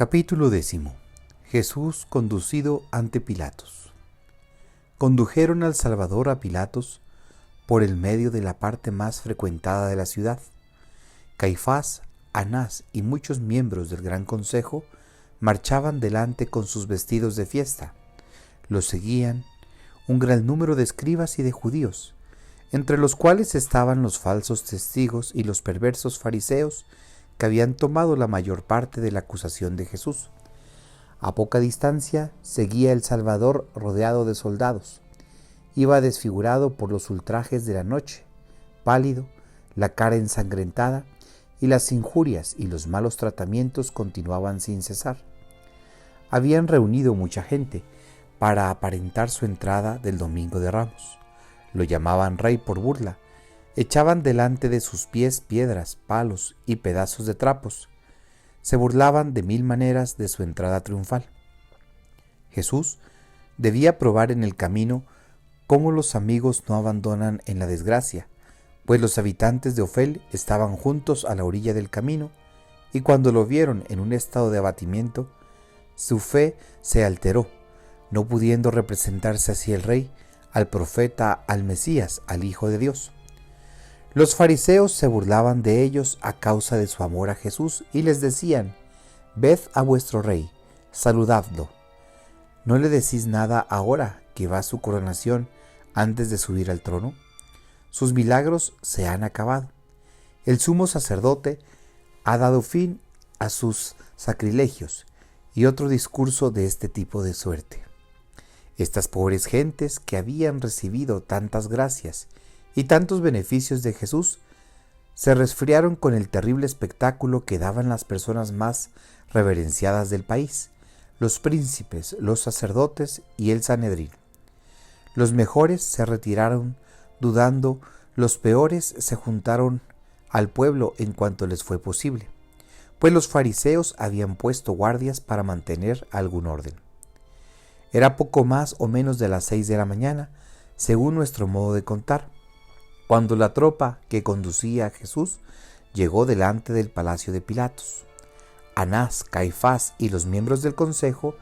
Capítulo 10. Jesús conducido ante Pilatos. Condujeron al Salvador a Pilatos por el medio de la parte más frecuentada de la ciudad. Caifás, Anás y muchos miembros del Gran Consejo marchaban delante con sus vestidos de fiesta. Los seguían un gran número de escribas y de judíos, entre los cuales estaban los falsos testigos y los perversos fariseos que habían tomado la mayor parte de la acusación de Jesús. A poca distancia seguía el Salvador rodeado de soldados. Iba desfigurado por los ultrajes de la noche, pálido, la cara ensangrentada, y las injurias y los malos tratamientos continuaban sin cesar. Habían reunido mucha gente para aparentar su entrada del Domingo de Ramos. Lo llamaban rey por burla. Echaban delante de sus pies piedras, palos y pedazos de trapos. Se burlaban de mil maneras de su entrada triunfal. Jesús debía probar en el camino cómo los amigos no abandonan en la desgracia, pues los habitantes de Ofel estaban juntos a la orilla del camino, y cuando lo vieron en un estado de abatimiento, su fe se alteró, no pudiendo representarse así el rey, al profeta, al Mesías, al Hijo de Dios. Los fariseos se burlaban de ellos a causa de su amor a Jesús y les decían: «Ved a vuestro rey, saludadlo. ¿No le decís nada ahora que va su coronación antes de subir al trono? Sus milagros se han acabado. El sumo sacerdote ha dado fin a sus sacrilegios», y otro discurso de este tipo de suerte. Estas pobres gentes que habían recibido tantas gracias y tantos beneficios de Jesús se resfriaron con el terrible espectáculo que daban las personas más reverenciadas del país, los príncipes, los sacerdotes y el Sanedrín. Los mejores se retiraron dudando, los peores se juntaron al pueblo en cuanto les fue posible, pues los fariseos habían puesto guardias para mantener algún orden. Era poco más o menos de las 6 de la mañana, según nuestro modo de contar, cuando la tropa que conducía a Jesús llegó delante del palacio de Pilatos. Anás, Caifás y los miembros del consejo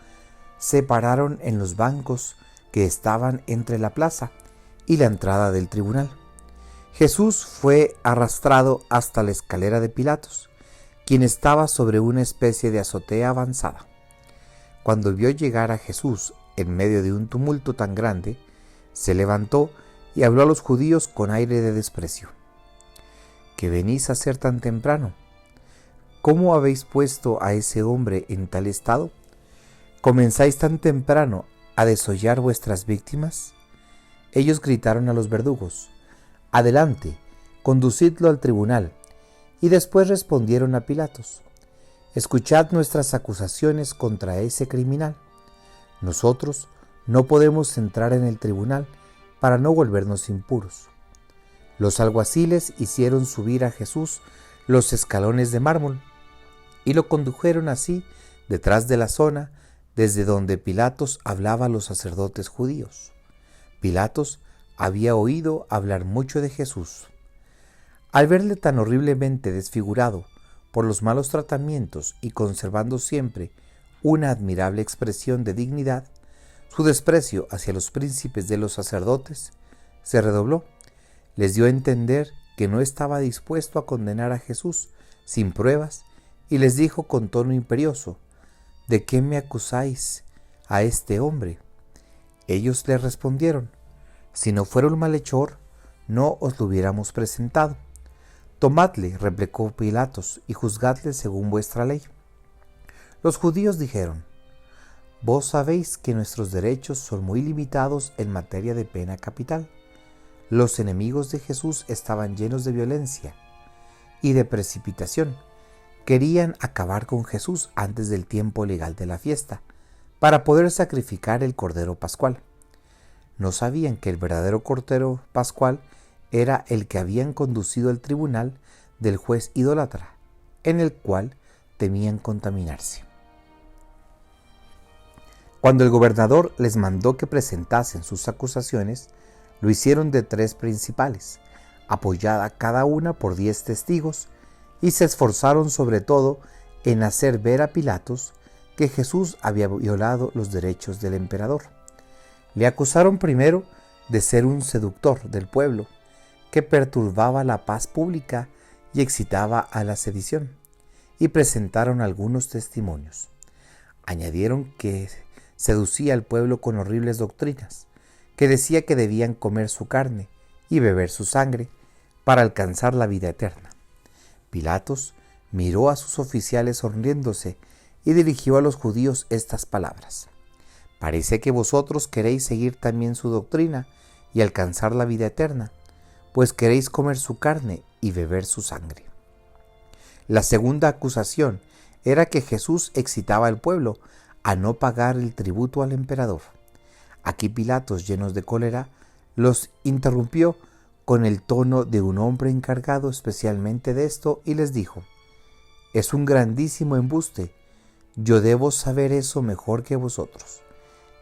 se pararon en los bancos que estaban entre la plaza y la entrada del tribunal. Jesús fue arrastrado hasta la escalera de Pilatos, quien estaba sobre una especie de azotea avanzada. Cuando vio llegar a Jesús en medio de un tumulto tan grande, se levantó y habló a los judíos con aire de desprecio. «¿Qué venís a hacer tan temprano? ¿Cómo habéis puesto a ese hombre en tal estado? ¿Comenzáis tan temprano a desollar vuestras víctimas?» Ellos gritaron a los verdugos: «Adelante, conducidlo al tribunal», y después respondieron a Pilatos: «Escuchad nuestras acusaciones contra ese criminal. Nosotros no podemos entrar en el tribunal para no volvernos impuros». Los alguaciles hicieron subir a Jesús los escalones de mármol y lo condujeron así detrás de la zona desde donde Pilatos hablaba a los sacerdotes judíos. Pilatos había oído hablar mucho de Jesús. Al verle tan horriblemente desfigurado por los malos tratamientos y conservando siempre una admirable expresión de dignidad, su desprecio hacia los príncipes de los sacerdotes se redobló. Les dio a entender que no estaba dispuesto a condenar a Jesús sin pruebas y les dijo con tono imperioso: «¿De qué me acusáis a este hombre?». Ellos le respondieron: «Si no fuera un malhechor, no os lo hubiéramos presentado». «Tomadle», replicó Pilatos, «y juzgadle según vuestra ley». Los judíos dijeron: «Vos sabéis que nuestros derechos son muy limitados en materia de pena capital». Los enemigos de Jesús estaban llenos de violencia y de precipitación. Querían acabar con Jesús antes del tiempo legal de la fiesta, para poder sacrificar el Cordero Pascual. No sabían que el verdadero Cordero Pascual era el que habían conducido al tribunal del juez idólatra, en el cual temían contaminarse. Cuando el gobernador les mandó que presentasen sus acusaciones, lo hicieron de 3 principales, apoyada cada una por 10 testigos, y se esforzaron sobre todo en hacer ver a Pilatos que Jesús había violado los derechos del emperador. Le acusaron primero de ser un seductor del pueblo, que perturbaba la paz pública y excitaba a la sedición, y presentaron algunos testimonios. Añadieron que seducía al pueblo con horribles doctrinas, que decía que debían comer su carne y beber su sangre para alcanzar la vida eterna. Pilatos miró a sus oficiales sonriéndose y dirigió a los judíos estas palabras: «Parece que vosotros queréis seguir también su doctrina y alcanzar la vida eterna, pues queréis comer su carne y beber su sangre». La segunda acusación era que Jesús excitaba al pueblo a no pagar el tributo al emperador. Aquí Pilatos, llenos de cólera, los interrumpió con el tono de un hombre encargado especialmente de esto y les dijo: «Es un grandísimo embuste. Yo debo saber eso mejor que vosotros».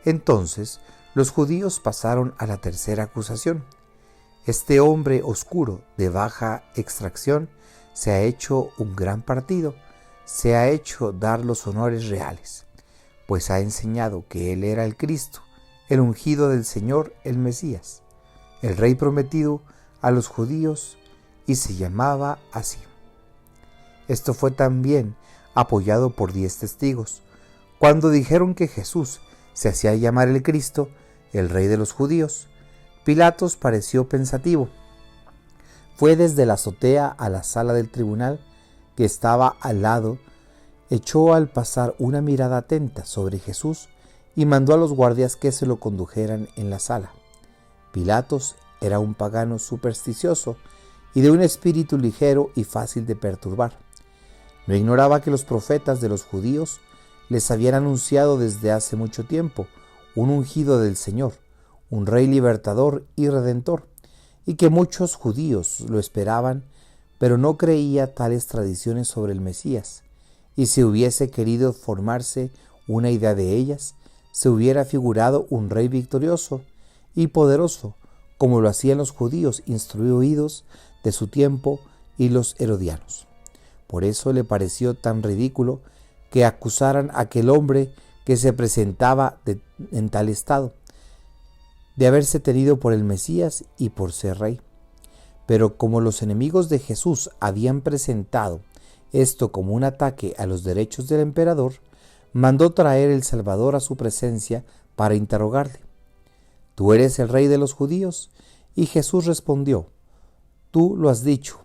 Entonces los judíos pasaron a la tercera acusación. «Este hombre oscuro, de baja extracción, se ha hecho un gran partido, se ha hecho dar los honores reales, pues ha enseñado que él era el Cristo, el ungido del Señor, el Mesías, el Rey prometido a los judíos, y se llamaba así». Esto fue también apoyado por 10 testigos. Cuando dijeron que Jesús se hacía llamar el Cristo, el Rey de los judíos, Pilatos pareció pensativo. Fue desde la azotea a la sala del tribunal, que estaba al lado, echó al pasar una mirada atenta sobre Jesús y mandó a los guardias que se lo condujeran en la sala. Pilatos era un pagano supersticioso y de un espíritu ligero y fácil de perturbar. No ignoraba que los profetas de los judíos les habían anunciado desde hace mucho tiempo un ungido del Señor, un rey libertador y redentor, y que muchos judíos lo esperaban, pero no creía tales tradiciones sobre el Mesías, y si hubiese querido formarse una idea de ellas, se hubiera figurado un rey victorioso y poderoso, como lo hacían los judíos instruidos de su tiempo y los herodianos. Por eso le pareció tan ridículo que acusaran a aquel hombre que se presentaba en tal estado, de haberse tenido por el Mesías y por ser rey. Pero como los enemigos de Jesús habían presentado esto como un ataque a los derechos del emperador, mandó traer el Salvador a su presencia para interrogarle: «¿Tú eres el rey de los judíos?». Y Jesús respondió: «Tú lo has dicho».